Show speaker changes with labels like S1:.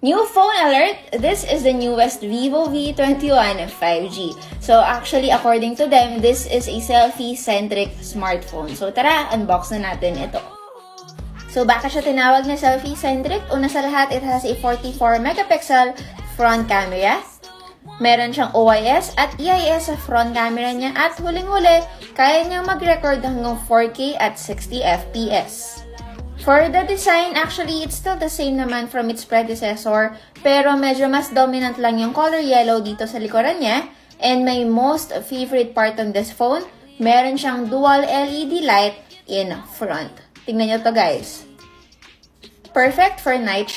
S1: New phone alert! This is the newest Vivo V21 5G. So actually, according to them, this is a selfie-centric smartphone. So tara, unbox na natin ito. So bakit siya tinawag na selfie-centric? Una sa lahat, it has a 44 megapixel front camera. Meron siyang OIS at EIS sa front camera niya. At huling-huli, kaya niyang mag-record hanggang 4K at 60 FPS. For the design, actually, it's still the same naman from its predecessor, pero medyo mas dominant lang yung color yellow dito sa likuran niya. And my most favorite part on this phone, meron siyang dual LED light in front. Tingnan nyo to, guys. Perfect for night